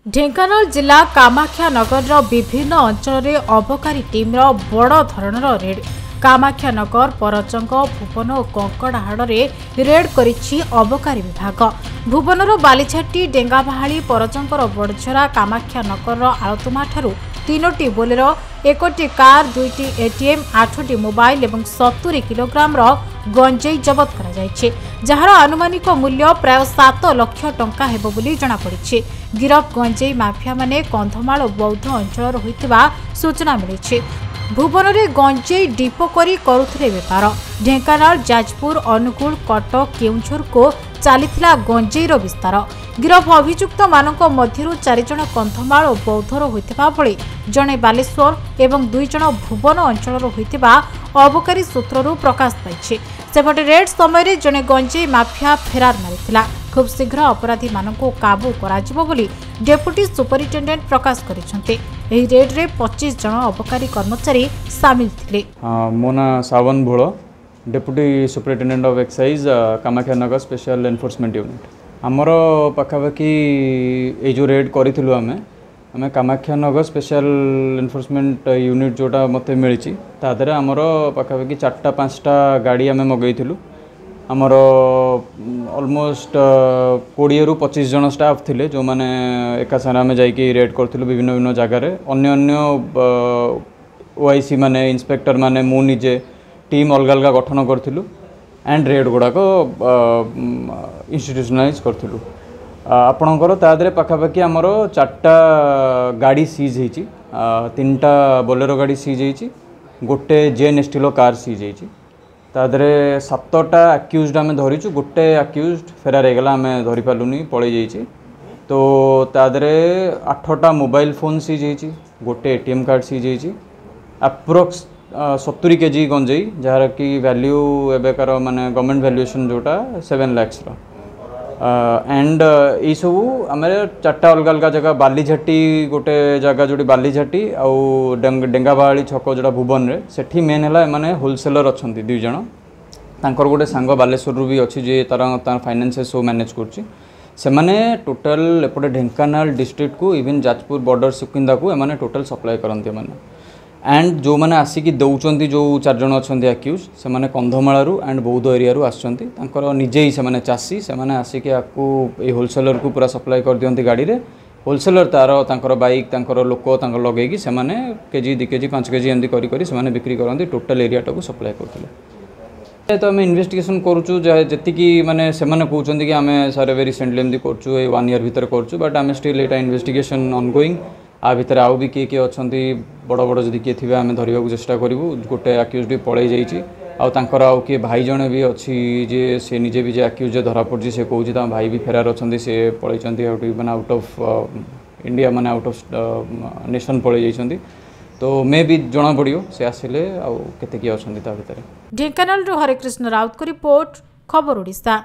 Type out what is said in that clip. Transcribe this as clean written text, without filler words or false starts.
ढेंकानाल जिला कामाख्या नगर विभिन्न अंचल अबकारी टीम बड़ धरणर रेड कामाख्या नगर परचंग भुवन और कंकड़ाहाड़ रेड करिछि अबकारी विभाग। भुवनर बालीछाटी डेंगाबाहाली परचंकर बड़झरा कामाख्या नगर आलतुमा ठारू 3टी बोलेरो 1टी कार 2टी एटीएम 8टी मोबाइल और 70 किलोग्राम गंजेई जबत करा जायछि, जहार आनुमानिक मूल्य प्राय 7 लाख टंका हेबो बोली जणा पड़िछि। गिरफ गंजेई माफिया माने कंधमाल और बौद्ध अंचल होइतिबा सूचना मिलिछि। भुवन में गंजेई डिपो करी करुथिले बेपार। ढेंकानाल जाजपुर अनुगुल कटक केउंझर को चलीथिला गंजेईर विस्तार। गिरफ अभियुक्त मानक मध्यरु 4 जण कंधमाल और बौद्धर होइतिबा भଳି जणे बालेश्वर एवं 2 जण भुवन अंचलर होइतिबा अबकारी सूत्ररू प्रकाश पाइछि। सेपटे रेड समय जणे गंजेई माफिया फेरार मारिथिला। खूब शीघ्र अपराधी मानकु काबू कराजिबो बोली डेप्यूटी सुपरिटेंडेंट प्रकाश करिसंते। एही रेड रे 25 जण अबकारी कर्मचारी शामिल थिले। मो ना सावन भोल, deputy superintendent of excise Kamakhya Nagar special enforcement unit. आमर पाखापाखि ये जो रेड करूँ आम कामाख्या नगर स्पेशल एनफोर्समेंट यूनिट जोटा मत मिली तादे आमर पाखापाखि 4-5टा गाड़ी आम मगैलु। आमर ऑलमोस्ट 20 ରୁ 25 जन स्टाफ थिले जो माने एका सारा आम जाइए रेड करूँ विभिन्न विभिन्न जगार। अन्य ओआईसी माने इंस्पेक्टर माने मु निजे टीम अलग अलग गठन करूँ एंड रेड गुड़ाक इंस्टीट्यूशनलाइज करूँ। आपणकर तादे पाखापाखि आमर 4टा गाड़ी सीज होती, 3टा बोलेरो गाड़ी सीज होती, गोटे जेन स्टील कार सीज होती। तादे 7टा आक्यूज्ड आम धरीचु, गोटे आक्यूज्ड फेरार होगला आम धरी पालुनी पलि जाइए। तो तादे 8टा मोबाइल फोन सीज होती, गोटे एटीएम कार्ड सीज होती, अप्रोक्स 70 केजी गंजेई जार कि वैल्यू एबेकार माने गवर्नमेंट वैल्यूएशन जोटा 7 लाख एंड ये सब आम 4टा अलग अलग जगह बालीझाटी गोटे जगह जो बालीझाटी आउ डेंगाबाहाली छक जोड़ा भुवन रे सेठी मेन है माने होलसेलर अच्छा 2 जण। तांकर गोटे सांग बालेश्वर भी अच्छी जे तार फाइनेंशियल सब मैनेज करुच्ची। से माने टोटल एपटे ढेंकानाल डिस्ट्रिक्ट को इवन जाजपुर बॉर्डर सुकिंदा को एमाने टोटल सप्लाई करते माने। एंड जो मैंने आसिक दौरान जो 4 जण अच्छा आक्यूज से मैंने कंधमालू एंड बौद्ध एरिया आसर निजे ही से चाषी से आसिक ये होलसेलर को पूरा सप्लाई कर दिखती गाड़ी में। होलसेलर तार बाइक लोक लगे से केजी 2 केजी 5 केजी एमती कर बिक्री करती टोटल एरिया को सप्लाई करते। तो आम इन्वेस्टिगेशन करुचु जी माने से कहते कि आम सर एवं रिसेंटली एमती करुँ 1 ईयर भितर करुँ, बट आम स्टिल यहाँ इन्वेस्टिगेशन ऑनगोइंग। आ भितर आउ भी किए अच्छा बड़ बड़ जदि किए थे आम धरने को चेष्टा करूँ। गोटे आक्यूज भी पलि जाइए आउ किए भाई जड़े भी अच्छी जे सी निजे भी आक्यूज धरा पड़ी से कौन भाई भी फेरार अच्छा सी पलि मैंने आउट ऑफ इंडिया माने आउट ऑफ नेशन पलि जाइए। तो मे भी जना पड़ो से आसिले आउ केते किए अच्छा भितर। ढेंकानाल हरे कृष्ण राउत को रिपोर्ट, खबर ओडिशा।